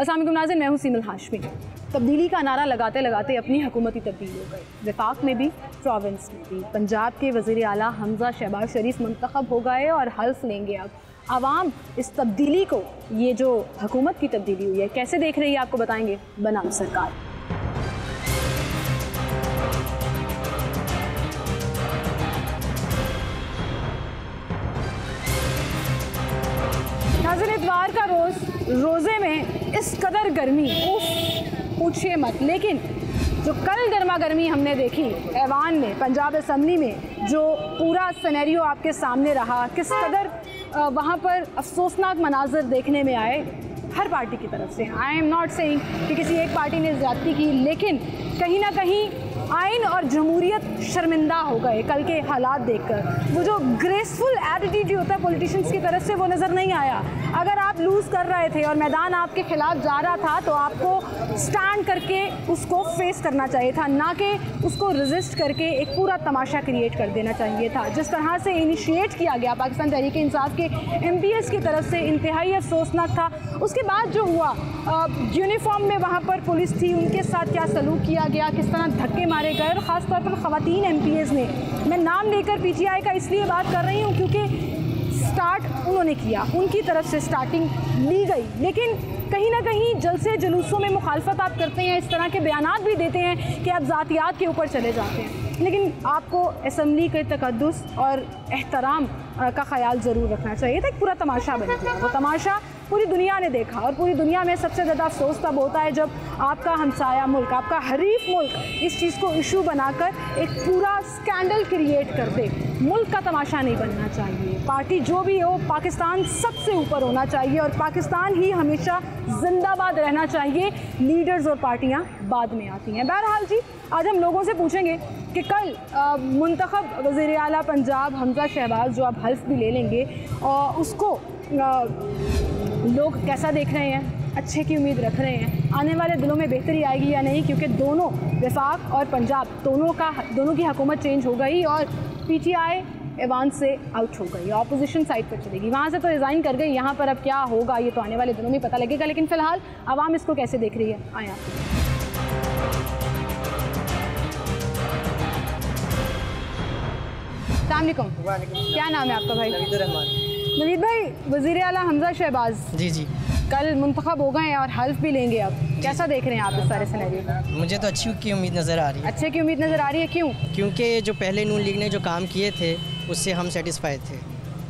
अस्सलाम वालेकुम नाज़रीन, मैं हूँ सीमल हाशमी। तब्दीली का नारा लगाते लगाते अपनी हुकूमती तब्दीली हो गई। वफाक में भी, प्रोविंस में भी। पंजाब के वज़ीर आला हमज़ा शहबाज शरीफ मुंतखब हो गए और हल्फ लेंगे। अब आवाम इस तब्दीली को, ये जो हुकूमत की तब्दीली हुई है, कैसे देख रही है आपको बताएंगे बनाम सरकार। नाज़रीन, इतवार का रोज़े में इस कदर गर्मी, उफ पूछिए मत। लेकिन जो कल गर्मा गर्मी हमने देखी ऐवान में, पंजाब असम्बली में, जो पूरा सिनेरियो आपके सामने रहा, किस कदर वहाँ पर अफसोसनाक मनाजर देखने में आए हर पार्टी की तरफ से। आई एम नॉट सेइंग कि किसी एक पार्टी ने ज़्यादती की, लेकिन कहीं ना कहीं आइन और जमहूरियत शर्मिंदा हो गए कल के हालात देखकर। वो जो ग्रेसफुल एटीट्यूड जो होता है पॉलिटिशियंस की तरफ से, वो नज़र नहीं आया। अगर आप लूज़ कर रहे थे और मैदान आपके खिलाफ जा रहा था तो आपको स्टैंड करके उसको फेस करना चाहिए था, ना कि उसको रेजिस्ट करके एक पूरा तमाशा क्रिएट कर देना चाहिए था। जिस तरह से इनिशिएट किया गया पाकिस्तान तहरीक इंसाफ के MPs की तरफ से, इंतहाई अफसोसनाक था। उसके बाद जो हुआ, यूनिफॉर्म में वहाँ पर पुलिस थी, उनके साथ क्या सलूक किया गया, किस तरह धक्के मारे गए, और ख़ास तौर पर ख़वातीन MPs ने। मैं नाम लेकर PTI का इसलिए बात कर रही हूँ क्योंकि स्टार्ट उन्होंने किया, उनकी तरफ से स्टार्टिंग ली गई, लेकिन कहीं ना कहीं जलसे जुलूसों में मुखालफत आप करते हैं, इस तरह के बयानात भी देते हैं कि आप ज़ातियात के ऊपर चले जाते हैं। लेकिन आपको असम्बली के तकद्दुस और एहतराम का ख्याल ज़रूर रखना चाहिए था। एक पूरा तमाशा बन गया, वो तमाशा पूरी दुनिया ने देखा, और पूरी दुनिया में सबसे ज़्यादा अफसोस तब होता है जब आपका हमसाया मुल्क, आपका हरीफ मुल्क इस चीज़ को इशू बनाकर एक पूरा स्कैंडल क्रिएट कर दे। मुल्क का तमाशा नहीं बनना चाहिए। पार्टी जो भी हो, पाकिस्तान सबसे ऊपर होना चाहिए और पाकिस्तान ही हमेशा जिंदाबाद रहना चाहिए। लीडर्स और पार्टियाँ बाद में आती हैं। बहरहाल जी, आज हम लोगों से पूछेंगे कि कल मुंतखब वज़ीर आला पंजाब हमज़ा शहबाज जो आप हल्फ भी ले लेंगे, और उसको लोग कैसा देख रहे हैं, अच्छे की उम्मीद रख रहे हैं, आने वाले दिनों में बेहतरी आएगी या नहीं, क्योंकि दोनों वफाक और पंजाब दोनों की हुकूमत चेंज हो गई और PTI ऐवान से आउट हो गई, अपोजिशन साइड पर चलेगी। वहाँ से तो रिज़ाइन कर गई, यहाँ पर अब क्या होगा ये तो आने वाले दिनों में पता लगेगा। लेकिन फ़िलहाल आवाम इसको कैसे देख रही है, आए आप। अस्सलाम वालेकुम। क्या नाम है आपका भाई? नवीद भाई, वज़ीर आला हमज़ा शहबाज जी कल मुंतखब हो गए हैं और हल्फ भी लेंगे। अब कैसा देख रहे हैं आप इस सारे सिनेरियो को? मुझे तो अच्छी की उम्मीद नज़र आ रही है। अच्छे की उम्मीद नज़र आ रही है, क्यों? क्योंकि जो पहले नून लीग ने जो काम किए थे उससे हम सेटिस्फाइड थे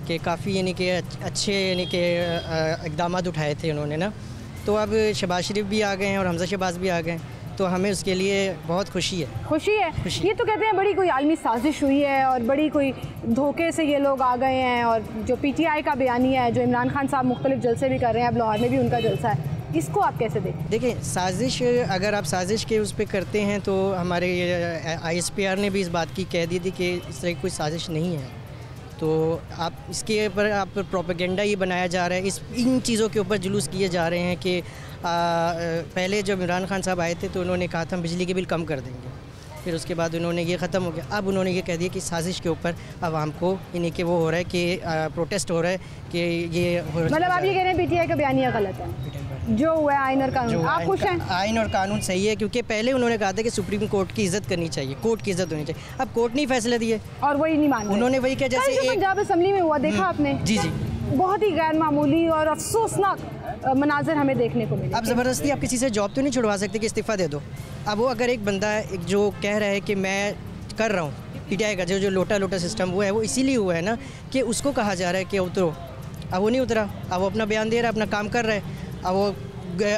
कि काफ़ी यानी कि अच्छे यानी कि इक़दाम उठाए थे उन्होंने ना। तो अब शहबाज शरीफ भी आ गए हैं और हमज़ा शहबाज भी आ गए, तो हमें उसके लिए बहुत खुशी है। खुशी है। ये तो कहते हैं बड़ी कोई आलमी साजिश हुई है और बड़ी कोई धोखे से ये लोग आ गए हैं। और जो PTI का बयानिया है, जो इमरान खान साहब मुख्तलिफ जलसे भी कर रहे हैं, अब लाहौर में भी उनका जलसा है, इसको आप कैसे देखिए? साजिश, अगर आप साजिश के उस पर करते हैं तो हमारे ISPR ने भी इस बात की कह दी थी कि इस तरह की कोई साजिश नहीं है। तो आप इसके ऊपर आप प्रोपेगेंडा ही बनाया जा रहा है, इन चीज़ों के ऊपर जुलूस किए जा रहे हैं कि पहले जब इमरान खान साहब आए थे तो उन्होंने कहा था हम बिजली के बिल कम कर देंगे, फिर उसके बाद उन्होंने ये ख़त्म हो गया। अब उन्होंने ये कह दिया कि साजिश के ऊपर आवाम को यानी कि वो हो रहा है कि प्रोटेस्ट हो रहा है कि ये मतलब आप ये कह रहे हैं PTI का बयानिया गलत है, जो हुआ है आइन और कानून। आप खुश हैं? आइन और कानून सही है, क्योंकि पहले उन्होंने कहा था कि सुप्रीम कोर्ट की इज़्ज़त करनी चाहिए, कोर्ट की इज़्ज़त होनी चाहिए। अब कोर्ट ने फैसले दिए और वही नहीं मान, उन्होंने वही किया जैसे पंजाब असम्बली में हुआ, देखा आपने? जी, बहुत ही गैर मामूली और अफसोसनाक मनाजर हमें देखने को मिले। अब ज़बरदस्ती आप किसी से जॉब तो नहीं छुड़वा सकते कि इस्तीफ़ा दे दो। अब वो अगर एक बंदा जो कह रहा है कि मैं कर रहा हूँ, PTI का जो लोटा सिस्टम वो है, वो इसीलिए हुआ है ना कि उसको कहा जा रहा है कि उतरो। अब वो नहीं उतरा, अब वो अपना बयान दे रहा है, अपना काम कर रहा है, अब वो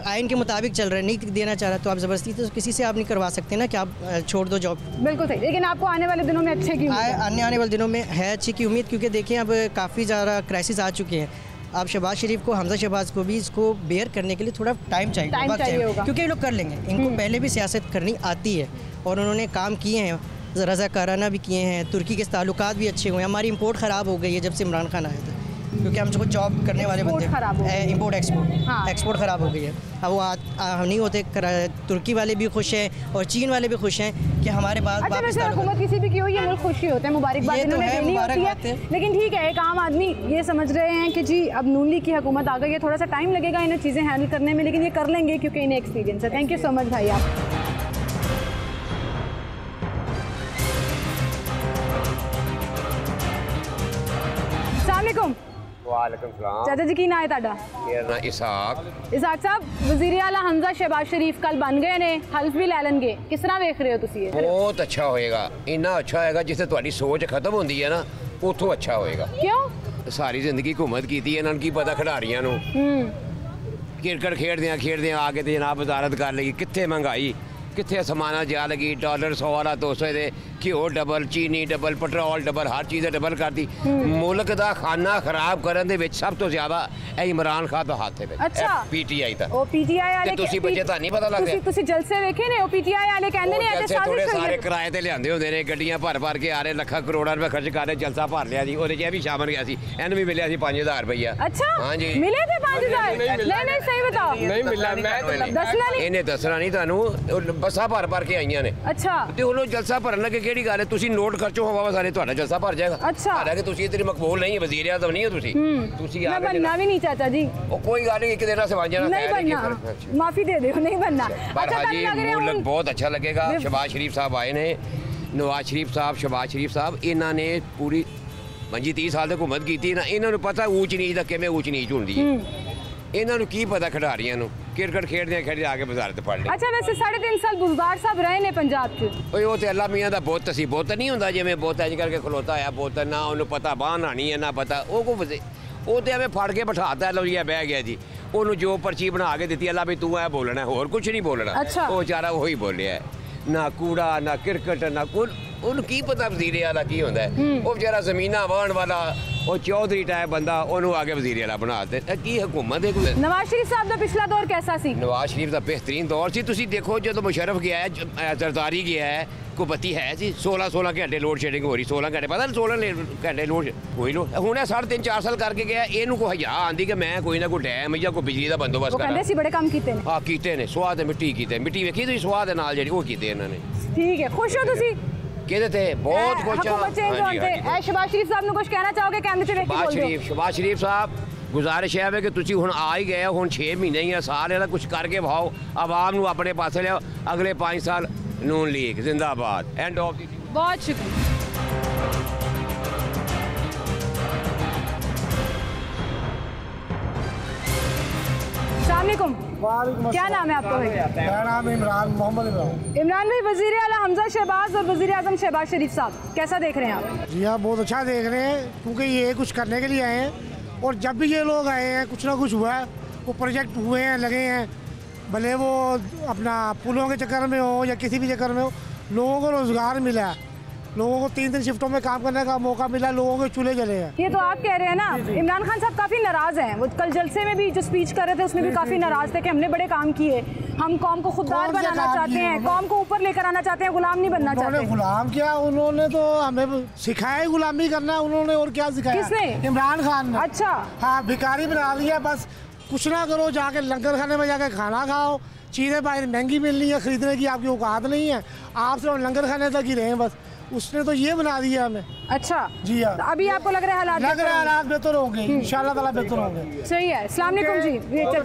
आइन के मुताबिक चल रहा है, नहीं देना चाह रहा, तो आप ज़बरदस्ती तो किसी से आप नहीं करवा सकते ना कि आप छोड़ दो जॉब। बिल्कुल सही। लेकिन आपको आने वाले दिनों में अच्छे की आने वाले दिनों में है अच्छी की उम्मीद, क्योंकि देखिए अब काफ़ी ज़्यादा क्राइसिस आ चुके हैं। अब शहबाज शरीफ को, हमज़ा शहबाज को भी इसको बेयर करने के लिए थोड़ा टाइम चाहिए होगा, क्योंकि ये लोग कर लेंगे। इनको पहले भी सियासत करनी आती है और उन्होंने काम किए हैं, रज़ाकाराना भी किए हैं, तुर्की के ताल्लुकात भी अच्छे हुए हैं। हमारी इंपोर्ट ख़राब हो गई है जब से इमरान खान आया था, क्योंकि हम जो जॉब करने वाले बंदे, इम्पोर्ट हाँ। एक्सपोर्ट ख़राब हो गई है। अब वो नहीं होते, तुर्की वाले भी खुश हैं और चीन वाले भी खुश हैं कि हमारे पास अच्छा, वैसे हुकूमत किसी भी की हो, ये मुल्क खुशी होते हैं, मुबारकबाद इन्होंने देनी होती है। लेकिन ठीक है, एक आम आदमी ये समझ रहे हैं कि जी अब नून लीग की हुकूमत आ गई है, थोड़ा सा टाइम लगेगा इन्हें चीज़ें हैंडल करने में, लेकिन ये कर लेंगे क्योंकि इन्हें एक्सपीरियंस है। थैंक यू सो मच भाई आप। वालेकुम सलाम। चाचा जी की ना है ताड़ा? मेरा नाम इसाक साहब, वज़ीर आला हमजा शहबाज शरीफ कल बन गए ने, हल्फ भी ले लेंगे, किस तरह देख रहे हो तुसी ये? बहुत अच्छा होएगा, इन्ना अच्छा होएगा जिससे तुम्हारी सोच खत्म होती है ना, उतो अच्छा होएगा। क्यों? सारी जिंदगी हुकूमत की थी, इन्होंने की पता खिडारियां नूं क्रिकेट खेडदे आके ते जनाब वजारत कर लगी, कित्थे महंगाई, कित्थे समाना जा लगी, डॉलर 100 वाला 200 दे, घ्यो डबल, चीनी डबल, पेट्रोल डबल, हर चीज़ डबल कर दी। मुल्क का खाना खराब करन दे विच सब तो ज्यादा इमरान खान दा हाथ है। अच्छा, पीटीआई दा ओ पीटीआई वाले तुसी बच्चे ता नहीं पता लगदा, तुसी जलसे वेखे ने? ओ पीटीआई वाले कहंदे ने ऐसे थोड़े सारे किराए ते लियांदे हुंदे ने, गड्डियां भर भर के आ रहे, लाखां करोड़ां रुपए खर्च कर रहे, जलसा भर लिया जी, ओदे च भी शामिल गया सी, एन भी मिलिया सी 5000 रुपया। अच्छा, हां जी, मिले थे 5000? नहीं सही बताओ। नहीं मिला, मैं दसना नहीं, इन्हें दसना नहीं तानू, बसा भर भर के आईयां ने। अच्छा, ते ओनो जलसा भरन लगे केड़ी गल है? तुसी नोट खर्चो हवा सारे, तुम्हारा जलसा भर जाएगा। अच्छा, हालांकि तुसी इतने मकबूल नहीं है, वज़ीर आज़म नहीं हो तुसी, तुसी मैं बनना भी नहीं चाचा जी। ओ कोई गल नहीं, एक दिन से बन जाना, नहीं बनना, माफी दे दो, नहीं बनना। अच्छा, हाजी मुल्क बहुत अच्छा लगेगा। शहबाज शरीफ साहब आए ने, नवाज शरीफ साहब, शहबाज शरीफ साहब, इन्हों ने पूरी 25-30 साल तक हुकूमत की ना, इन्होंने पता ऊंच नीच का किवें ऊंच नीच होंदी है, इन्होंने की पता खिडारियां नूं क्रिकेट खेडदे आके वजारत पढ़ ली। अच्छा, वैसे 3.5 साल बुज़दार साहब रहे ने पंजाब च। ओए वो ते अल्लाह मियां दा बुत सी, बुत नहीं हुंदा जिवें बुत अज करके खलोता है, बुत ना उन्हें पता बांह नानी है ना पता, वो को वो तो एवं फड़ के बिठाता, लो जी बह गया जी, उन्होंने जो पर्ची बना के दी, अल्लाह भी तू ऐ बोलना है, होर कुछ नहीं बोलना। अच्छा, वो बेचारा वही बोलिया है, ना कूड़ा ना क्रिकेट ना कुछ, उन्हें की पता वज़ीर आला की होंदा है। वो बेचारा ज़मीना वाहन वाला, वो चौधरी टाइप बंदा, उन्होंने आगे वज़ीर आला बना दे, की हुकूमत है। नवाज शरीफ साहब का पिछला दौर कैसा सी? नवाज शरीफ का बेहतरीन दौर सी। तुसी देखो जो मुशर्रफ गया है, जरदारी गया है, को बत्ती है जी, 16 घंटे लोड शेडिंग हो रही, 16 घंटे पता 16 घंटे लोड हुई लो हूँ 3.5-4 साल करके गया, इनू को हज़ा आँदी कि मैं कोई ना कोई डैम या कोई बिजली का बंदोबस्त करा। बड़े काम कीते ने। हाँ कीते ने, स्वाद मिट्टी कीते, मिट्टी वेखी तुसीं स्वाद नाल जेहड़ी वो कीते इन्होंने। ठीक है, खुश हो तुसी? कहते थे बहुत खुश। शहबाज शरीफ साहब ने कुछ कहना चाहोगे? शहबाज शरीफ साहब गुजारिश है कि तुसी हुण आ ही गए, हुण 6 महीने ही साल कुछ करके भाओ, आवाम नूं अपने पासे लियाओ, अगले 5 साल नून लीग जिंदाबाद। End of the. बहुत शुक्रिया। क्या नाम है आपका भाई? मेरा नाम इमरान मोहम्मद इमरान भाई, वज़ीर आला हमजा शहबाज और वज़ीर आज़म शहबाज शरीफ साहब कैसा देख रहे हैं आप? जी हाँ, बहुत अच्छा देख रहे हैं, क्योंकि ये कुछ करने के लिए आए हैं, और जब भी ये लोग आए हैं कुछ ना कुछ हुआ है, वो प्रोजेक्ट हुए हैं, लगे हैं, भले वो अपना पुलों के चक्कर में हो या किसी भी चक्कर में हो, लोगों को रोज़गार मिला है, लोगों को 3 शिफ्टों में काम करने का मौका मिला, लोगों के चूल्हे जले हैं। ये तो आप कह रहे हैं ना, इमरान खान साहब काफ़ी नाराज़ हैं, वो कल जलसे में भी जो स्पीच कर रहे थे उसमें भी काफ़ी नाराज़ थे कि हमने बड़े काम किए, हम कौम को खुददार बनाना चाहते हैं, कौम को ऊपर लेकर आना चाहते हैं, गुलाम नहीं बनना चाहते। गुलाम क्या, उन्होंने तो हमें सिखाया गुलामी करना, उन्होंने और क्या सिखाया? किसने? इमरान खान ने। अच्छा, हाँ, भिखारी बना दिया, बस कुछ ना करो, जाके लंगर खाने में जाके खाना खाओ, चीज़ें बाहर महंगी मिल रही है, खरीदने की आपकी औकात नहीं है, आप सिर्फ लंगर खाने तक ही रहे हैं, बस उसने तो ये बना दिया हमें। अच्छा जी हाँ, तो अभी आपको लग रहा है हालात बेहतर होंगे, इंशाल्लाह ताला बेहतर होंगे। सही है। अस्सलाम वालेकुम जी, अंकल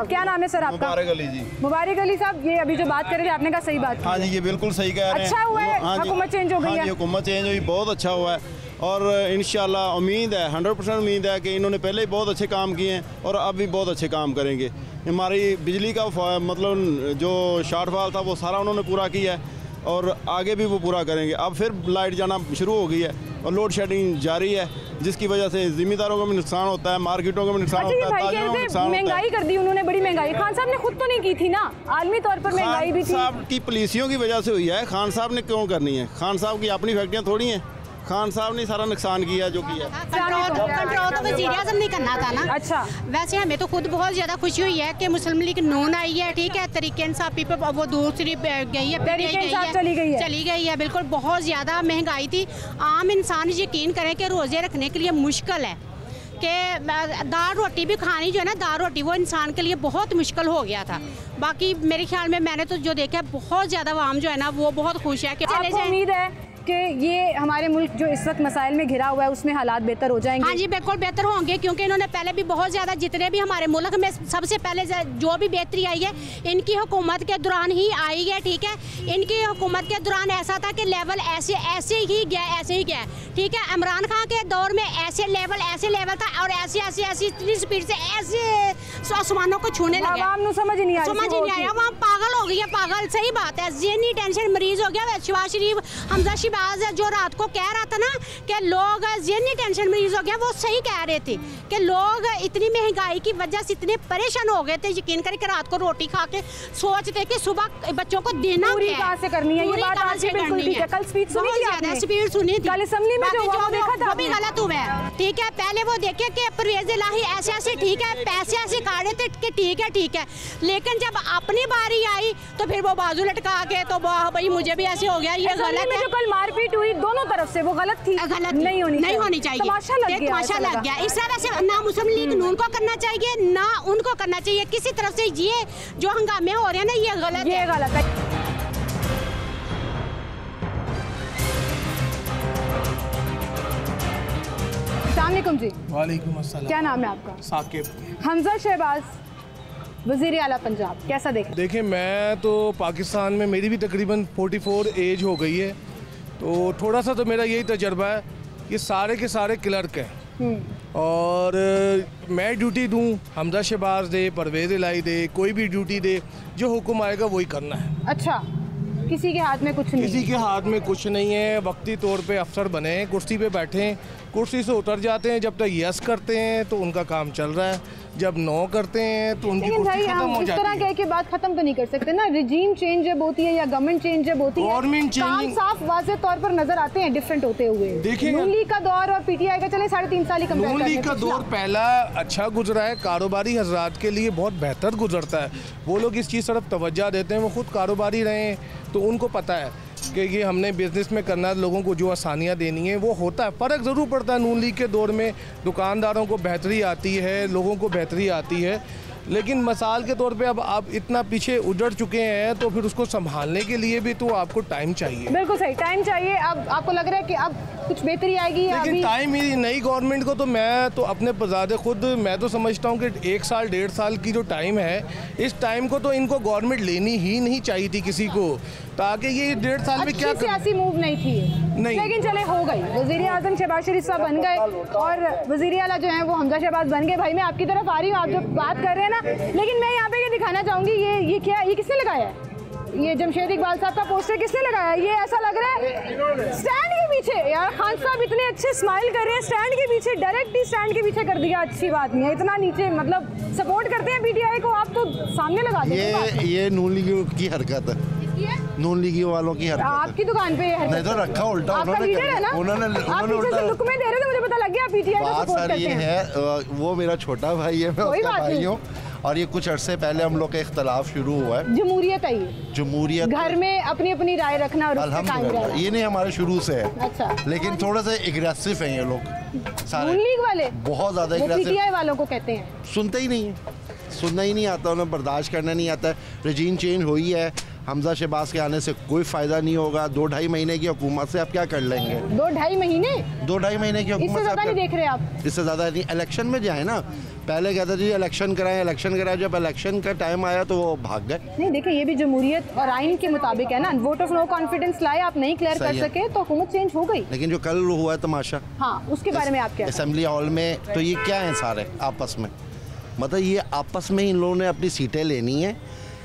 क्या नाम है सर आपका? मुबारक अली जी। मुबारक अली साहब, ये अभी जो बात कर रहे थे आपने कहा सही बात। हाँ जी, ये बिल्कुल सही कह रहे हैं। अच्छा हुआ है हुकूमत चेंज हो गई है। हुकूमत चेंज हुई, बहुत अच्छा हुआ है, और इंशाल्लाह उम्मीद है, 100% उम्मीद है कि इन्होंने पहले ही बहुत अच्छे काम किए हैं और अब भी बहुत अच्छे काम करेंगे। हमारी बिजली का मतलब जो शॉर्टफॉल था वो सारा उन्होंने पूरा किया है, और आगे भी वो पूरा करेंगे। अब फिर लाइट जाना शुरू हो गई है और लोड शेडिंग जारी है, जिसकी वजह से ज़िम्मेदारों को भी नुकसान होता है, मार्केटों को भी नुकसान होता है, ताजिरों को नुकसान होता है। महंगाई कर दी उन्होंने, बड़ी महंगाई। खान साहब ने खुद तो नहीं की थी ना, आलमी तौर पर महंगाई भी थी। खान साहब की पॉलिसियों की वजह से हुई है, खान साहब ने क्यों करनी है? खान साहब की अपनी फैक्ट्रियाँ थोड़ी हैं, खान साहब ने सारा नुकसान किया जो किया। कंट्रोल तो वज़ीर आज़म नहीं करना था ना। अच्छा, वैसे हमें तो खुद बहुत ज़्यादा खुशी हुई है कि मुस्लिम लीग नून आई है, ठीक है, तरीके इंसाफ पीपल वो दूसरी गई है, चली गई है, बिल्कुल बहुत ज़्यादा महंगाई थी। आम इंसान यकीन करें कि रोज़े रखने के लिए मुश्किल है, कि दाल रोटी भी खानी जो है ना, दाल रोटी वो इंसान के लिए बहुत मुश्किल हो गया था। बाकी मेरे ख्याल में मैंने तो जो देखा बहुत ज़्यादा आवाम जो है ना वो बहुत खुश है कि आपको उम्मीद है कि ये हमारे मुल्क जो इस वक्त मसाइल में घिरा हुआ है उसमें हालात बेहतर हो जाएंगे? हाँ जी बिल्कुल बेहतर होंगे, क्योंकि इन्होंने पहले भी बहुत ज़्यादा, जितने भी हमारे मुल्क में सबसे पहले जो भी बेहतरी आई है इनकी हुकूमत के दौरान ही आई है, ठीक है। इनकी हुकूमत के दौरान ऐसा था कि लेवल ऐसे ही गया, ठीक है। इमरान खान के दौर में ऐसे लेवल था और ऐसी इतनी स्पीड से ऐसे आसमानों को छूने लगे, समझ नहीं आया, वहाँ पागल हो गई है, पागल, सही बात है, ज़हनी टेंशन मरीज हो गया। शहबाज शरीफ, हमजा शहबाज जो रात को कह रहा था ना कि लोग ज़हनी टेंशन मरीज हो गया, वो सही कह रहे थे कि लोग इतनी महंगाई की वजह से इतने परेशान हो गए थे, यकीन करके रात को रोटी खा के सोचते कि सुबह बच्चों को देना कहाँ से करनी है। ये बात आपकी बिल्कुल ठीक है। कल स्पीच सुनी थी आपने? स्पीच सुनी थी कल असेंबली में जो हुआ देखा था, वो भी गलत हुआ है, ठीक है। पहले वो देखे कि परवेज़ इलाही ऐसे ठीक है, पैसे ऐसे काटे थे कि ठीक है, लेकिन जब अपनी बारी आई तो फिर वो बाजू लटका के तो भाई मुझे भी ऐसे हो गया, ये गलत है। जो कल मारपीट हुई दोनों तरफ से वो गलत थी, गलत नहीं होनी चाहिए। तमाशा लग गया। इस तरह से ना मुस्लिम लीग नून को करना चाहिए ना उनको करना चाहिए, किसी तरफ से ये जो हंगामे हो रहे हैं ना ये गलत है। अस्सलामुअलैकुम जी। वालेकुम अस्सलाम। क्या नाम है आपका? साकिब। हमजा शहबाज वज़ीर आला पंजाब कैसा देखिए मैं तो पाकिस्तान में, मेरी भी तकरीबन 44 एज हो गई है, तो थोड़ा सा तो मेरा यही तजर्बा है, ये सारे के सारे क्लर्क हैं और मैं ड्यूटी दूँ, हमजा शहबाज दे, परवेज़ इलाही दे, कोई भी ड्यूटी दे, जो हुक्म आएगा वही करना है। अच्छा, किसी के हाथ में कुछ नहीं? किसी के हाथ में कुछ नहीं है। वक्ती तौर पे अफसर बने, कुर्सी पे बैठे, कुर्सी से उतर जाते हैं, जब तक यस करते हैं तो उनका काम चल रहा है, जब नो करते हैं तो उनकी कुर्सी खत्म हो जाती है। इस तरह कह के बात खत्म तो नहीं कर सकते ना। रिजीम चेंज जब होती है या गवर्नमेंट चेंज जब होती है, गवर्नमेंट चेंजिंग साफ वाज़ेह तौर पर नजर आते हैं डिफरेंट होते हुए। देखिए नून लीग का दौर और पीटीआई का चले 3.5 साल ही कंपेयर नून लीग का दौर पहला अच्छा गुजरा है, कारोबारी हजरात के लिए बहुत बेहतर गुजरता है। वो लोग इस चीज़ तरफ तवज्जो देते हैं, वो खुद कारोबारी रहे हैं तो उनको पता है कि ये हमने बिज़नेस में करना है, लोगों को जो आसानियाँ देनी है वो होता है। फ़र्क ज़रूर पड़ता है, नून लीग के दौर में दुकानदारों को बेहतरी आती है, लोगों को बेहतरी आती है, लेकिन मिसाल के तौर पे अब आप इतना पीछे उजड़ चुके हैं तो फिर उसको संभालने के लिए भी तो आपको टाइम चाहिए। बिल्कुल सही, टाइम चाहिए। अब आपको लग रहा है कि अब कुछ बेहतरी आएगी? लेकिन टाइम ही नई गवर्नमेंट को तो मैं तो अपने बजाते खुद मैं तो समझता हूँ कि 1 साल 1.5 साल की जो टाइम है, इस टाइम को तो इनको गवर्नमेंट लेनी ही नहीं चाहिए थी किसी को, ताकि ये 1.5 साल में क्या सियासी मूव नहीं थी नहीं, लेकिन चले हो गई। वज़ीर आज़म शहबाज शरीफ साहब बन गए और वज़ीर आला जो है वो हमजा शहबाज बन गए। भाई मैं आपकी तरफ आ रही हूँ, आप जो बात कर रहे हैं ना, लेकिन मैं यहाँ पे ये दिखाना चाहूँगी, ये क्या, ये किसने लगाया है? ये जमशेद इकबाल साहब का पोस्टर किसने लगाया? ये ऐसा लग रहा है स्टैंड के पीछे। यार खान साहब इतने अच्छे स्माइल कर रहे हैं, स्टैंड के पीछे, डायरेक्ट ही स्टैंड के पीछे कर दिया। अच्छी बात नहीं है इतना नीचे, मतलब सपोर्ट करते हैं पीटीआई को, आप तो सामने लगा देते। ये नून लीग की हरकत है, नून लीगी वालों की हरकत। आपकी दुकान पे है नहीं तो रखा उल्टा उन्होंने उल्टा लुक में दे रहे थे, मुझे पता लग गया पीटीआई को सपोर्ट करते हैं। है वो मेरा छोटा भाई है, मैं उसका भाई हूँ, और ये कुछ अरसे पहले हम लोग का इख्तलाफ शुरू हुआ है। जमहूरियत आई, जमहूरियत घर में अपनी अपनी राय रखना और अल्हम्दुलिल्लाह ये नहीं हमारे शुरू से है। अच्छा, लेकिन थोड़ा सा एग्रेसिव हैं ये लोग सारे, नून लीग वाले बहुत ज़्यादा एग्रेसिव। पीटीआई वालों को कहते हैं सुनते ही नहीं है, सुनना ही नहीं आता, उन्हें बर्दाश्त करना नहीं आता। रजीम चेंज हुई है, हमजा शहबाज के आने से कोई फ़ायदा नहीं होगा। 2-2.5 महीने की हुकूमत से आप क्या कर लेंगे? 2-2.5 महीने 2-2.5 महीने की हुकूमत इससे ज़्यादा नहीं देख रहे आप? इससे ज़्यादा नहीं। इलेक्शन में जाए ना, पहले कहते जी इलेक्शन कराएं, जब इलेक्शन का टाइम आया तो वो भाग गए। नहीं देखिए, ये भी जमहूरियत और आइन के मुताबिक है ना, वोट ऑफ नो कॉन्फिडेंस लाए, आप नहीं क्लियर कर सके तो हुकूमत चेंज हो गई। लेकिन जो कल हुआ है तमाशा, हाँ उसके बारे में आप क्या? असेंबली हॉल में तो ये क्या है सारे आपस में, मतलब ये आपस में इन लोगों ने अपनी सीटें लेनी है।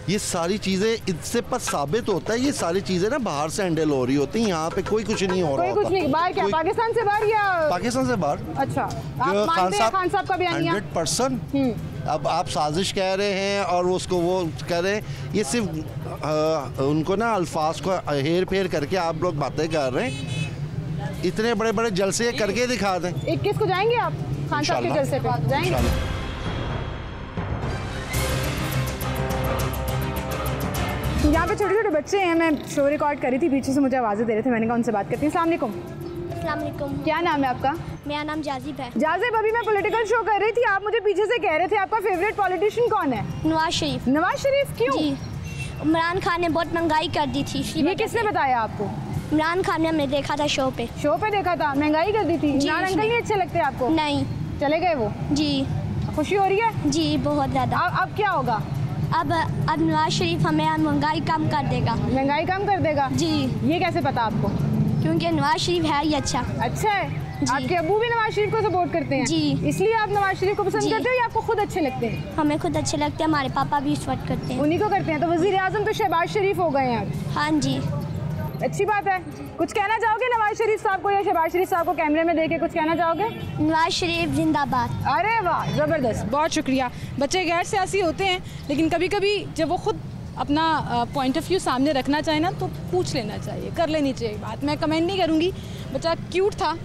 ये सारी चीज़ें इससे पर साबित होता है, ये सारी चीज़ें ना बाहर से हैंडल हो रही होती हैं, यहाँ पे कोई कुछ नहीं हो रहा होता। कुछ नहीं, बाहर क्या, पाकिस्तान से बाहर या पाकिस्तान से बाहर? अच्छा, आप मानते हैं खान साहब का बयानिया? 100%। अब आप साजिश कह रहे हैं और उसको वो कह रहे हैं, ये सिर्फ उनको ना अल्फाज को हेर फेर करके आप लोग बातें कर रहे हैं। इतने बड़े बड़े जलसे करके दिखा दें। 21 को जाएंगे आप खान साहब के जलसे पे? जाएंगे। यहाँ पे छोटे छोटे बच्चे हैं, मैं शो रिकॉर्ड करी थी, पीछे से मुझे आवाज़ें दे रहे थे, मैंने कहा उनसे बात करती हूँ। अस्सलाम वालेकुम। अस्सलाम वालेकुम। क्या नाम है आपका? मेरा नाम जाजिब है। जाजिब, अभी मैं पॉलिटिकल शो कर रही थी, आप मुझे पीछे से कह रहे थे आपका फेवरेट पॉलिटिशियन कौन है? नवाज शरीफ। नवाज शरीफ क्यों? जी, इमरान खान ने बहुत महंगाई कर दी थी। ये किसने बताया आपको? इमरान खान ने हमने देखा था शो पे। शो पे देखा था, महंगाई कर दी थी। इमरान अंकल नहीं अच्छे लगते आपको? नहीं। चले गए वो? जी। खुशी हो रही है? जी बहुत ज़्यादा। अब क्या होगा? अब नवाज शरीफ हमें महंगाई कम कर देगा। महंगाई कम कर देगा? जी। ये कैसे पता आपको? क्योंकि नवाज शरीफ है ही अच्छा। अच्छा है। आपके अब्बू भी नवाज शरीफ को सपोर्ट करते हैं? जी। इसलिए आप नवाज शरीफ को पसंद करते हो या आपको खुद अच्छे लगते हैं? हमें खुद अच्छे लगते हैं, हमारे पापा भी सपोर्ट करते हैं। उन्हीं को करते हैं। तो वज़ीर आज़म तो शहबाज शरीफ हो गए हैं आप? हाँ जी। अच्छी बात है। कुछ कहना चाहोगे नवाज शरीफ साहब को या शहबाज शरीफ साहब को कैमरे में देख के कुछ कहना चाहोगे? नवाज शरीफ जिंदाबाद। अरे वाह, ज़बरदस्त, बहुत शुक्रिया। बच्चे गैर सियासी होते हैं, लेकिन कभी कभी जब वो खुद अपना पॉइंट ऑफ व्यू सामने रखना चाहे ना तो पूछ लेना चाहिए, कर लेनी चाहिए बात। मैं कमेंट नहीं करूँगी, बच्चा क्यूट था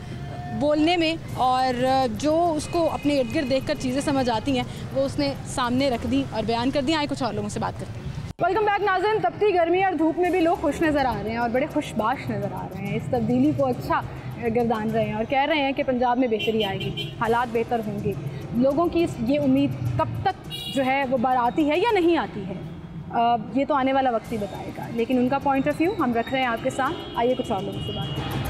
बोलने में, और जो उसको अपने इर्द गिर्द देख कर चीज़ें समझ आती हैं वो उसने सामने रख दी और बयान कर दी। आए कुछ और लोगों से बात करते हैं। वेलकम बैक नाज़रीन। तपती गर्मी और धूप में भी लोग खुश नज़र आ रहे हैं और बड़े खुशबाश नज़र आ रहे हैं। इस तब्दीली को अच्छा गर्दान रहे हैं और कह रहे हैं कि पंजाब में बेहतरी आएगी, हालात बेहतर होंगे। लोगों की ये उम्मीद कब तक जो है वो बाराती है या नहीं आती है, ये तो आने वाला वक्त ही बताएगा, लेकिन उनका पॉइंट ऑफ व्यू हम रख रहे हैं आपके साथ। आइए कुछ और लोगों से बात करें।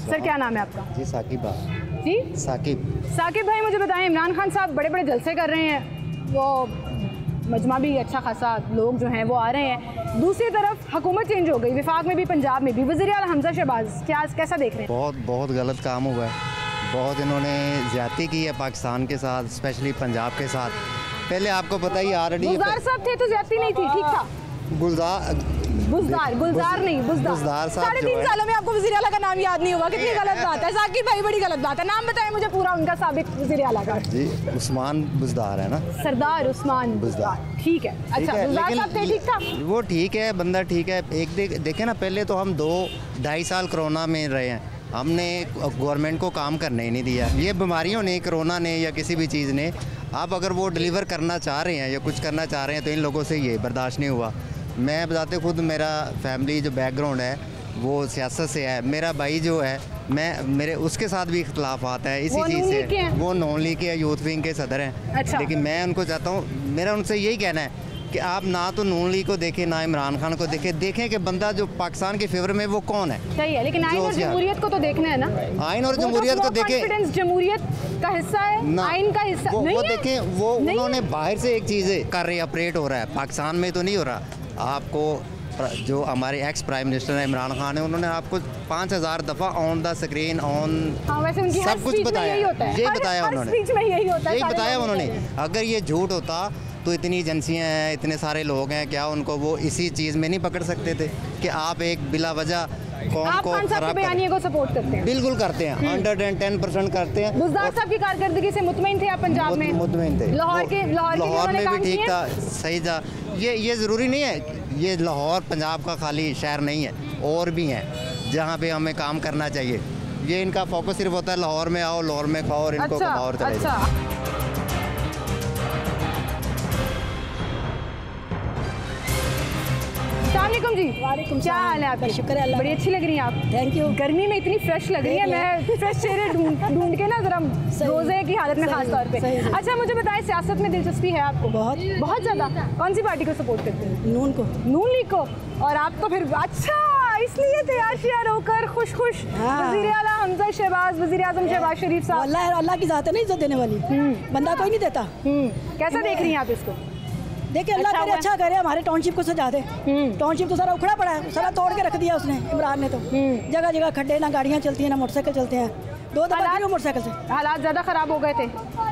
सर, क्या नाम है आपका? जी साकिब। जी साकिब। साकिब भाई, मुझे बताएं, इमरान खान साहब बड़े बड़े जलसे कर रहे हैं, वो मजमा भी अच्छा खासा लोग जो हैं वो आ रहे हैं। दूसरी तरफ हुकूमत चेंज हो गई, विफाक में भी पंजाब में भी। वज़ीर आला हमजा शहबाज कैसा देख रहे हैं? बहुत गलत काम हुआ है। बहुत इन्होंने ज़्यादती की है पाकिस्तान के साथ, स्पेशली पंजाब के साथ। पहले आपको पता ही ऑलरेडी गुलजार साहब थे तो ज़्यादती नहीं थी, ठीक था। गुलजार नहीं, बुज़दार। 3.5 सालों में आपको वज़ीर आला का नाम याद नहीं हुआ, कितनी गलत बात है साकिब भाई, बड़ी गलत बात है। नाम बताएं मुझे पूरा उनका साबिक वज़ीर आला का। जी, उस्मान बुज़दार है ना, सरदार उस्मान बुज़दार, ठीक है। अच्छा, बुज़दार साहब थे, ठीक था वो, ठीक है, बंदा ठीक है। एक देखे ना, पहले तो हम 2-2.5 साल कोरोना में रहे हैं, हमने गवर्नमेंट को काम करने ही नहीं दिया। ये बीमारियों ने, कोरोना ने या किसी भी चीज़ ने, आप अगर वो डिलीवर करना चाह रहे हैं या कुछ करना चाह रहे हैं तो इन लोगों से ये बर्दाश्त नहीं हुआ। मैं बताते खुद, मेरा फैमिली जो बैकग्राउंड है वो सियासत से है। मेरा भाई जो है, मेरे उसके साथ भी इख्तलाफात है इसी चीज़ से। वो नॉन लीग के यूथ विंग के सदर हैं। अच्छा। लेकिन मैं उनको चाहता हूँ, मेरा उनसे यही कहना है कि आप ना तो नून लीग को देखें ना इमरान खान को देखें कि बंदा जो पाकिस्तान के फेवर में वो कौन है। सही है, लेकिन आइन और जमहूरियत को तो देखना है ना। आइन और जमहूरियत को देखें, जमहूरियत का हिस्सा है, आइन का हिस्सा नहीं वो है। देखें, वो उन्होंने बाहर से एक चीज़ कर रही, ऑपरेट हो रहा है, पाकिस्तान में तो नहीं हो रहा। आपको जो हमारे एक्स प्राइम मिनिस्टर है इमरान खान है, उन्होंने आपको 5000 दफ़ा ऑन द स्क्रीन सब कुछ बताया, यही बताया उन्होंने, यही बताया उन्होंने। अगर ये झूठ होता तो इतनी एजेंसियां हैं, इतने सारे लोग हैं, क्या उनको वो इसी चीज़ में नहीं पकड़ सकते थे कि आप एक बिला वजह कौम को खराब बयानिए को सपोर्ट करते हैं? बिल्कुल करते हैं, 110% करते हैं। बुज़दार साहब की कारकर्दगी से मुतमईन थे आप पंजाब में? मुतमईन थे। लाहौर में भी ठीक था, सही था। ये ज़रूरी नहीं है, ये लाहौर पंजाब का खाली शहर नहीं है, और भी हैं जहाँ पे हमें काम करना चाहिए। ये इनका फोकस सिर्फ होता है लाहौर में आओ, लाहौर में खाओ और इनको लाहौर चले जाओ। अस्सलामुअलैकुम जी। वालेकुम, क्या हाल है आपका? शुक्र है अल्लाह, बड़ी अच्छी लग रही हैं आप। Thank you. गर्मी में इतनी फ्रेश लग रही है, मैं फ्रेश चेहरे ढूंढ के ना जरा रोज़े की हालत में खास तौर पे। अच्छा, मुझे बताएं, सियासत में दिलचस्पी है आपको? बहुत ज़्यादा। कौन सी पार्टी को सपोर्ट करते हैं? नून को। नून लीग को। और आप तो फिर अच्छा इसलिए तैयार होकर खुश वज़ीर आला हमजा शहबाज, वज़ीर आज़म शहबाज शरीफ साहब। अल्लाह की ज़ात है ना इज्जत देने वाली, बंदा कोई नहीं देता। कैसा देख रही हैं आप इसको? देखिए, अल्लाह करे अच्छा करे, हमारे टाउनशिप को सजा दे। टाउनशिप तो सारा उखड़ा पड़ा है, सारा तोड़ के रख दिया उसने, इमरान ने तो। जगह जगह खड्डे, ना गाड़ियाँ चलती हैं ना मोटरसाइकिल चलते हैं। 2 दफा मोटरसाइकिल से हालात ज़्यादा ख़राब हो गए थे।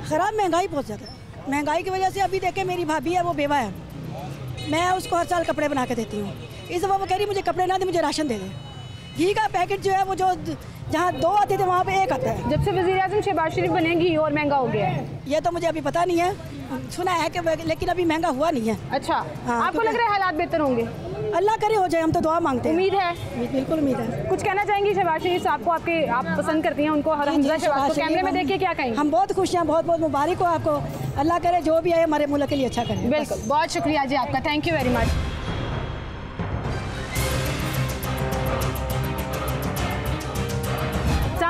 ख़राब, महंगाई बहुत ज़्यादा, महंगाई की वजह से। अभी देखे, मेरी भाभी है, वो बेवा है, मैं उसको हर साल कपड़े बना के देती हूँ। इस दफ़ा वो कह रही मुझे कपड़े ना दे, मुझे राशन दे दे। घी का पैकेट जो है वो, जो जहाँ 2 आते थे वहाँ पे 1 आता है। जब से वज़ीर आज़म शहबाज शरीफ बने घी और महंगा हो गया है। ये तो मुझे अभी पता नहीं है, सुना है कि, लेकिन अभी महंगा हुआ नहीं है। अच्छा, आपको लग रहा है हालात बेहतर होंगे? अल्लाह करे हो जाए, हम तो दुआ मांगते हैं। उम्मीद है? बिल्कुल उम्मीद है। कुछ कहना चाहेंगी शहबाज शरीफ साहब को? आप पसंद करती हैं उनको? हमजा शहबाज को कैमरे में देखिए क्या कहेंगे? हम बहुत खुश हैं, बहुत बहुत मुबारक हो आपको। अल्लाह करे जो भी आए हमारे मुल्क के लिए अच्छा करें। बिल्कुल, बहुत शुक्रिया जी आपका, थैंक यू वेरी मच।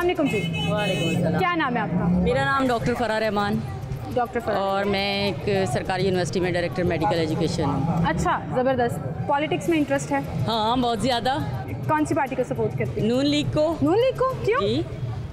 अस्सलामुअलैकुम जी। क्या नाम है आपका? मेरा नाम डॉक्टर फराह रहमान। डॉक्टर फराह और मैं एक सरकारी यूनिवर्सिटी में डायरेक्टर मेडिकल एजुकेशन हूँ। अच्छा, ज़बरदस्त। पॉलिटिक्स में इंटरेस्ट है? हाँ, बहुत ज़्यादा। कौन सी पार्टी को सपोर्ट करती है? नून लीग को। नून लीग को? क्यों?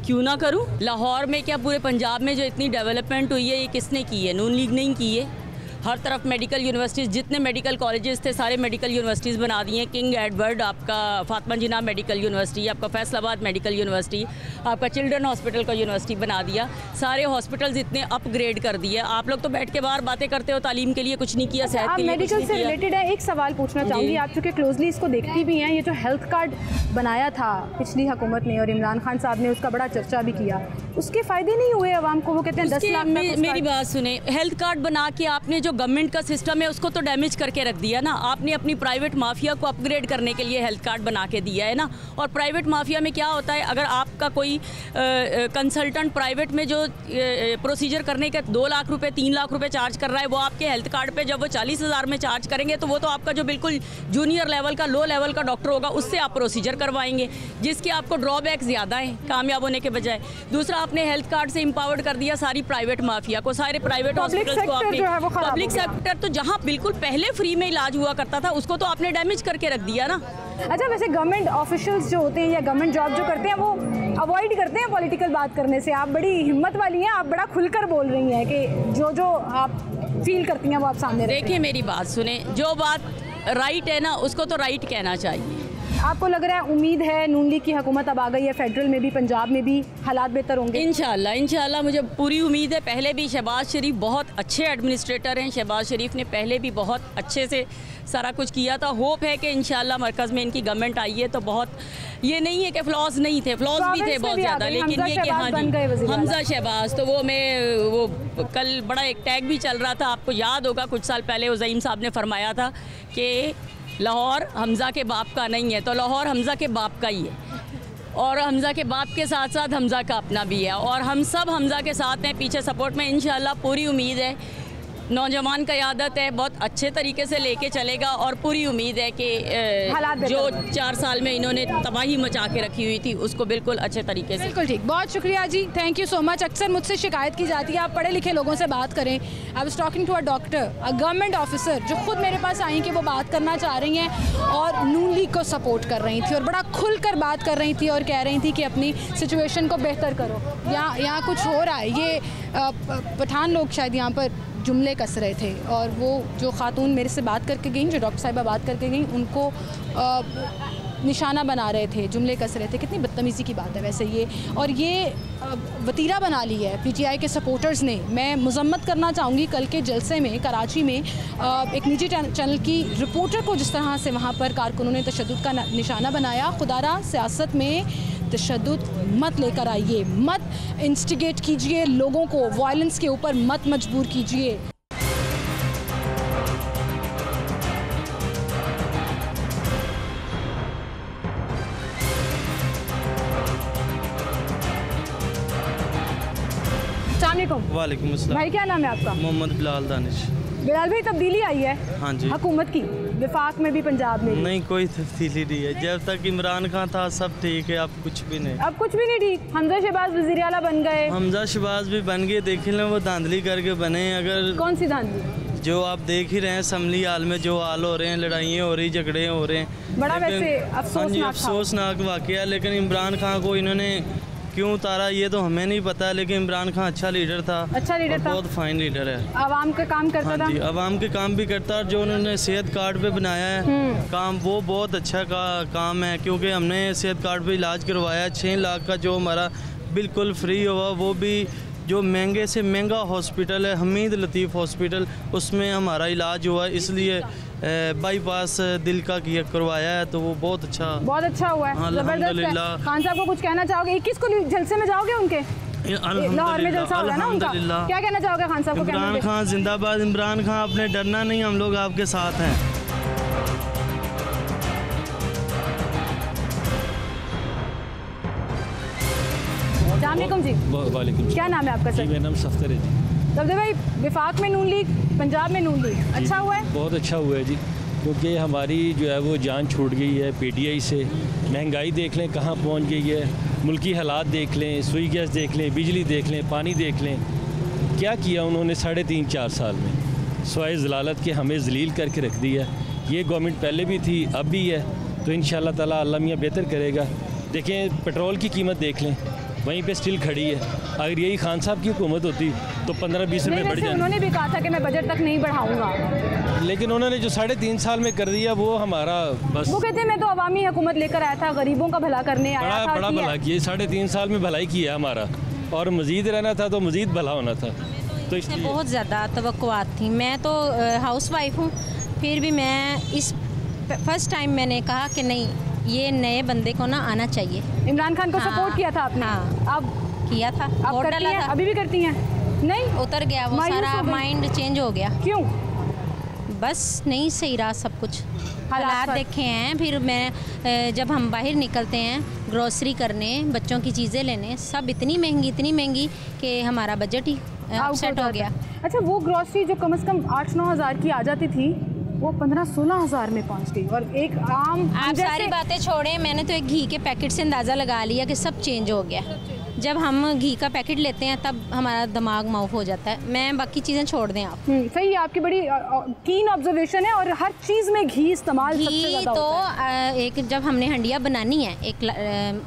क्यों ना करूँ? लाहौर में क्या पूरे पंजाब में जो इतनी डेवलपमेंट हुई है ये किसने की है? नून लीग नहीं की है। हर तरफ मेडिकल यूनिवर्सिटीज़, जितने मेडिकल कॉलेजेस थे सारे मेडिकल यूनिवर्सिटीज़ बना दिए हैं। किंग एडवर्ड, आपका फातिमा जिन्ना मेडिकल यूनिवर्सिटी, आपका फैसलाबाद मेडिकल यूनिवर्सिटी, आपका चिल्ड्रन हॉस्पिटल का यूनिवर्सिटी बना दिया। सारे हॉस्पिटल्स इतने अपग्रेड कर दिए। आप लोग तो बैठ के बाहर बातें करते हो, तालीम के लिए कुछ नहीं किया, सेहत के लिए कुछ नहीं किया। मेडिकल से रिलेटेड है, एक सवाल पूछना चाहूँगी। आप चूँकि क्लोजली इसको देखती भी हैं, ये जो हेल्थ कार्ड बनाया था पिछली हुकूमत ने और इमरान खान साहब ने उसका बड़ा चर्चा भी किया, उसके फ़ायदे नहीं हुए आवाम को? वो कहते हैं 10 लाख। मेरी बात सुने, हेल्थ कार्ड बना के आपने जो गवर्नमेंट का सिस्टम है उसको तो डैमेज करके रख दिया ना। आपने अपनी प्राइवेट माफिया को अपग्रेड करने के लिए हेल्थ कार्ड बना के दिया है ना। और प्राइवेट माफिया में क्या होता है, अगर आपका कोई कंसल्टेंट प्राइवेट में जो प्रोसीजर करने के 2 लाख रुपए 3 लाख रुपए चार्ज कर रहा है, वो आपके हेल्थ कार्ड पे जब वो 40,000 में चार्ज करेंगे तो वो तो आपका जो बिल्कुल जूनियर लेवल का, लो लेवल का डॉक्टर होगा उससे आप प्रोसीजर करवाएंगे, जिसके आपको ड्रॉबैक ज़्यादा हैं कामयाब होने के बजाय। दूसरा, आपने हेल्थ कार्ड से एम्पावर्ड कर दिया सारी प्राइवेट माफिया को, सारे प्राइवेट हॉस्पिटल्स को आपने। पब्लिक सेक्टर तो जहाँ बिल्कुल पहले फ्री में इलाज हुआ करता था उसको तो आपने डैमेज करके रख दिया ना। अच्छा, वैसे गवर्नमेंट ऑफिशियल्स जो होते हैं या गवर्नमेंट जॉब जो करते हैं वो अवॉइड करते हैं पॉलिटिकल बात करने से। आप बड़ी हिम्मत वाली हैं, आप बड़ा खुलकर बोल रही हैं कि जो आप फील करती हैं वो आप सामने रखती हैं। देखिए मेरी बात सुने, जो बात राइट है ना उसको तो राइट कहना चाहिए। आपको लग रहा है, उम्मीद है नून लीग की हुकूमत अब आ गई है, फेडरल में भी पंजाब में भी हालात बेहतर होंगे? इंशाल्लाह मुझे पूरी उम्मीद है। पहले भी शहबाज शरीफ बहुत अच्छे एडमिनिस्ट्रेटर हैं। शहबाज शरीफ ने पहले भी बहुत अच्छे से सारा कुछ किया था। होप है कि इंशाल्लाह मरकज़ में इनकी गवर्नमेंट आई है तो बहुत, ये नहीं है कि फ्लॉज नहीं थे, फ्लॉज भी थे बहुत ज़्यादा, लेकिन ये कि हाँ जी हमजा शहबाज, तो वो कल बड़ा एक टैग भी चल रहा था, आपको याद होगा कुछ साल पहले उज़ैम साहब ने फरमाया था कि लाहौर हमज़ा के बाप का नहीं है, तो लाहौर हमज़ा के बाप का ही है। और हमज़ा के बाप के साथ साथ हमज़ा का अपना भी है और हम सब हमज़ा के साथ हैं, पीछे सपोर्ट में। इंशाल्लाह पूरी उम्मीद है, नौजवान का आदत है, बहुत अच्छे तरीके से लेके चलेगा और पूरी उम्मीद है कि जो 4 साल में इन्होंने तबाही मचा के रखी हुई थी उसको बिल्कुल अच्छे तरीके से। बिल्कुल ठीक, बहुत शुक्रिया जी, थैंक यू सो मच। अक्सर मुझसे शिकायत की जाती है आप पढ़े लिखे लोगों से बात करें। I was talking to a doctor, a government officer, जो खुद मेरे पास आई कि वो बात करना चाह रही हैं और नून लीग को सपोर्ट कर रही थी और बड़ा खुलकर बात कर रही थी और कह रही थी कि अपनी सिचुएशन को बेहतर करो। यहाँ कुछ हो रहा है, ये पठान लोग शायद यहाँ पर जुमले कस रहे थे और वो जो खातून मेरे से बात करके गई, जो डॉक्टर साहिबा बात करके गई, उनको निशाना बना रहे थे, जुमले कस रहे थे। कितनी बदतमीज़ी की बात है वैसे ये, और ये वतीरा बना ली है पीटीआई के सपोर्टर्स ने। मैं मजम्मत करना चाहूँगी कल के जलसे में कराची में एक निजी चैनल की रिपोर्टर को जिस तरह से वहाँ पर कारकुनों ने तशद्दुद का निशाना बनाया। खुदारा सियासत में तशद्दुद मत लेकर आइए, मत इंस्टिगेट कीजिए लोगों को, वायलेंस के ऊपर मत मजबूर कीजिए। वालेकुम अस्सलाम। भाई क्या नाम है आपका? मोहम्मद बिलाल दानिश। बिलाल भाई, तब्दीली आई है हाँ जी हुकूमत की, विफाक में भी पंजाब में भी? नहीं, कोई तब्दीली नहीं है। जब तक इमरान खान था सब ठीक है, अब कुछ भी नहीं। अब कुछ भी नहीं ठीक। हमजा शहबाज वज़ीर आला बन गए। हमजा शहबाज भी बन गए, देख लें वो धांधली करके बने। अगर कौन सी धांधली? जो आप देख ही रहे हैं असम्बली हाल में जो हाल हो रहे हैं, लड़ाइयाँ हो रही, झगड़े हो रहे हैं, बड़ा वैसे अफसोसनाक वाक़या। लेकिन इमरान खान को इन्होंने क्यों उतारा ये तो हमें नहीं पता, लेकिन इमरान खान अच्छा लीडर था, बहुत फाइन लीडर है, आवाम का काम करता था। जी, आवाम के काम भी करता है। और जो उन्होंने सेहत कार्ड पे बनाया है काम, वो बहुत अच्छा काम है, क्योंकि हमने सेहत कार्ड पे इलाज करवाया 6 लाख का, जो हमारा बिल्कुल फ्री हुआ। वो भी जो महंगे से महंगा हॉस्पिटल है हमीद लतीफ़ हॉस्पिटल, उसमें हमारा इलाज हुआ, इसलिए बाईपास दिल का किया करवाया है, तो वो बहुत अच्छा हुआ है। अल्हम्दुलिल्लाह। खान साहब को कुछ कहना चाहोगे? 21 को जलसे में जाओगे उनके? लाहौर में जलसा होगा ना उनका, क्या कहना चाहोगे खान साहब को? इमरान खान जिंदाबाद। इमरान खान, आपने डरना नहीं, हम लोग आपके साथ हैं। अस्सलामुअलैकुम जी। वालेकुम। क्या नाम है आपका सर? मेरा नाम सफ्तर है जी। तब्दील भाई, विफाक में नून लीग, पंजाब में नून लीग, अच्छा हुआ है? बहुत अच्छा हुआ है जी, क्योंकि हमारी जो है वो जान छूट गई है पीटीआई से। महंगाई देख लें कहाँ पहुंच गई है, मुल्की हालात देख लें, सुई गैस देख लें, बिजली देख लें, पानी देख लें। क्या किया उन्होंने 3.5-4 साल में, सवाए ज़लालत के हमें ज़लील करके रख दिया। ये गवर्नमेंट पहले भी थी, अब भी है, तो इंशाअल्लाह ताला अल्लाह मियाँ बेहतर करेगा। देखें पेट्रोल की कीमत देख लें, वहीं पे स्टिल खड़ी है। अगर यही खान साहब की हुकूमत होती तो 15-20 रुपये बढ़ जाते। उन्होंने भी कहा था कि मैं बजट तक नहीं बढ़ाऊंगा, लेकिन उन्होंने जो 3.5 साल में कर दिया वो हमारा बस। वो कहते हैं मैं तो अवामी हुकूमत लेकर आया था, गरीबों का भला करने आया था। बड़ा भला किया, 3.5 साल में भलाई किया हमारा, और मज़ीद रहना था तो मज़ीद भला होना था। तो इससे बहुत ज़्यादा तवक्कुआत थी। मैं तो हाउस वाइफ हूँ, फिर भी मैं इस फर्स्ट टाइम मैंने कहा कि नहीं, ये नए बंदे को ना आना चाहिए। इमरान खान को सपोर्ट किया था आपने? हाँ, अब किया था, अब करती हैं? अभी भी करती हैं? नहीं, उतर गया वो सारा, माइंड चेंज हो गया। क्यों? बस नहीं सही रहा सब कुछ, हालात देखे हैं। फिर मैं जब हम बाहर निकलते हैं ग्रोसरी करने, बच्चों की चीज़ें लेने, सब इतनी महंगी कि हमारा बजट ही अपसेट हो गया। अच्छा, वो ग्रोसरी जो कम से कम 8-9 हज़ार की आ जाती थी, वो 15-16 हज़ार में पहुंच गई। और एक आम, आप सारी बातें छोड़ें, मैंने तो एक घी के पैकेट से अंदाज़ा लगा लिया कि सब चेंज हो गया। जब हम घी का पैकेट लेते हैं तब हमारा दिमाग माउफ हो जाता है। मैं बाकी चीज़ें छोड़ दें आप। सही है, आपकी बड़ी कीन ऑब्जर्वेशन है। और हर चीज़ में घी इस्तेमाल सबसे ज़्यादा तो होता है। एक जब हमने हंडिया बनानी है,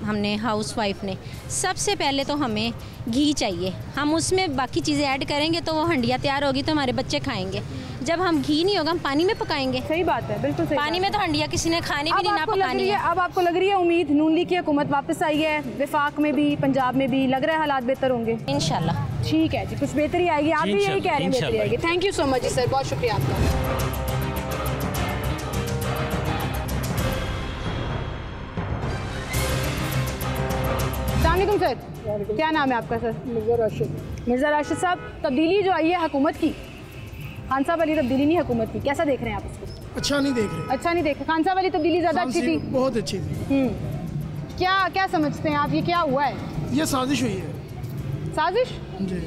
हमने हाउस वाइफ ने, सबसे पहले तो हमें घी चाहिए। हम उसमें बाकी चीज़ें ऐड करेंगे तो वो हंडिया तैयार होगी तो हमारे बच्चे खाएंगे। जब हम घी नहीं होगा हम पानी में पकाएंगे। सही बात है, बिल्कुल सही। पानी में तो हंडिया किसी ने खानी भी नहीं, ना पकानी है। अब आपको लग रही है उम्मीद, नून लीग की हुकूमत वापस आई है, विफाक में भी, पंजाब में भी, लग रहा है हालात बेहतर होंगे इंशाल्लाह। ठीक है जी, कुछ बेहतरी आएगी, आप भी यही कह रहे हैं बेहतरी आएगी। थैंक यू सो मच जी सर, बहुत शुक्रिया आपका। सर, क्या नाम है आपका सर? मिर्ज़ा राशिद। मिर्ज़ा राशिद साहब, तब्दीली जो आई है हुकूमत की, खान साहब वाली तब्दीली नहीं हुकूमत की, कैसा देख रहे हैं आप उसको? अच्छा नहीं देख रहे। अच्छा नहीं देख रहे? खान साहब वाली तब्दीली ज़्यादा अच्छी थी? बहुत अच्छी थी। क्या समझते हैं आप, ये क्या हुआ है? ये साजिश हुई है। साजिश?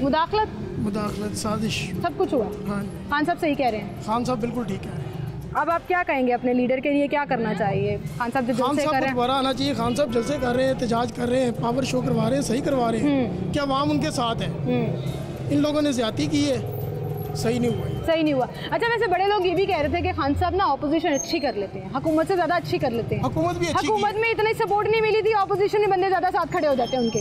मुदाखलत साजिश, सब कुछ हुआ। हाँ, खान साहब सही कह रहे हैं? खान साहब बिल्कुल ठीक है। अब आप क्या कहेंगे अपने लीडर के लिए, क्या करना चाहिए? खान साहब जो जलसे कर रहे हैं, दोबारा आना चाहिए। खान साहब जलसे कर रहे हैं, एहतजाज कर रहे हैं, पावर शो करवा रहे हैं, सही करवा रहे हैं। क्या आवाम उनके साथ है? इन लोगों ने ज्यादती की है, सही नहीं हुआ। सही नहीं हुआ। अच्छा, वैसे बड़े लोग ये भी कह रहे थे कि खान साहब ना ऑपोजिशन अच्छी कर लेते हैं, हुकूमत से ज़्यादा अच्छी कर लेते हैं। हुकूमत भी अच्छी, हुकूमत में इतनी सपोर्ट नहीं मिली थी, ऑपोजिशन में बंदे ज़्यादा साथ खड़े हो जाते हैं उनके।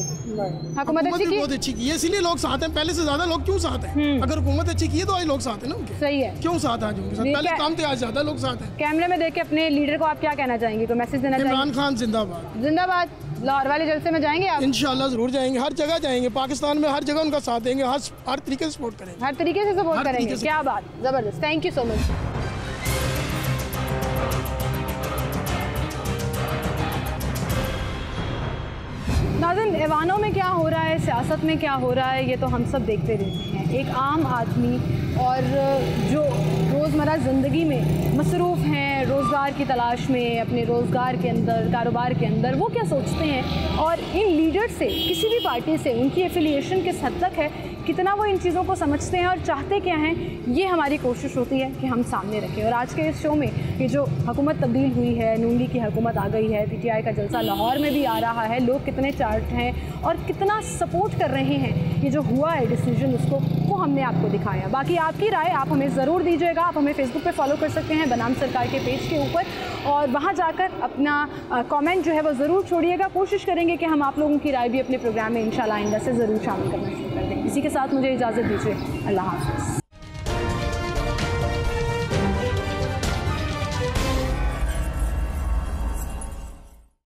हुकूमत अच्छी की, बहुत अच्छी की है, इसीलिए लोग साथ हैं। पहले से ज़्यादा लोग क्यों साथ हैं? अगर हुकूमत अच्छी की है तो आज लोग साथ हैं ना उनके। सही है, क्यों साथ आज उनके साथ? पहले काम थे, आज ज़्यादा लोग साथ हैं। कैमरे में देख के अपने लीडर को आप क्या कहना चाहेंगे, कोई मैसेज देना चाहेंगे? इमरान खान जिंदाबाद। जिंदाबाद। लाहौर वाले जलसे में जाएंगे आप? इंशाल्लाह ज़रूर जाएंगे, हर जगह जाएंगे, पाकिस्तान में हर जगह उनका साथ देंगे, हर तरीके से सपोर्ट करेंगे। हर तरीके से सपोर्ट करेंगे। क्या बात, ज़बरदस्त, थैंक यू सो मच। नाज़रीन, ऐवानों में क्या हो रहा है, सियासत में क्या हो रहा है, ये तो हम सब देखते रहते हैं। एक आम आदमी और जो रोज़मर्रा ज़िंदगी में मसरूफ़ हैं, रोज़गार की तलाश में, अपने रोज़गार के अंदर, कारोबार के अंदर, वो क्या सोचते हैं और इन लीडर से, किसी भी पार्टी से उनकी एफिलिएशन किस हद तक है, कितना वो इन चीज़ों को समझते हैं और चाहते क्या हैं, ये हमारी कोशिश होती है कि हम सामने रखें। और आज के इस शो में ये जो हुकूमत तब्दील हुई है, नून लीग की हुकूमत आ गई है, पीटीआई का जलसा लाहौर में भी आ रहा है, लोग कितने चार्ट हैं और कितना सपोर्ट कर रहे हैं, ये जो हुआ है डिसीजन उसको, वो हमने आपको दिखाया। बाकी आपकी राय आप हमें ज़रूर दीजिएगा। आप हमें फेसबुक पे फॉलो कर सकते हैं बनाम सरकार के पेज के ऊपर, और वहाँ जाकर अपना कमेंट जो है वो ज़रूर छोड़िएगा। कोशिश करेंगे कि हम आप लोगों की राय भी अपने प्रोग्राम में इंशाल्लाह आइंदा से ज़रूर शामिल करना शुरू कर दें। इसी के साथ मुझे इजाज़त दीजिए, अल्लाह हाफ़िज़।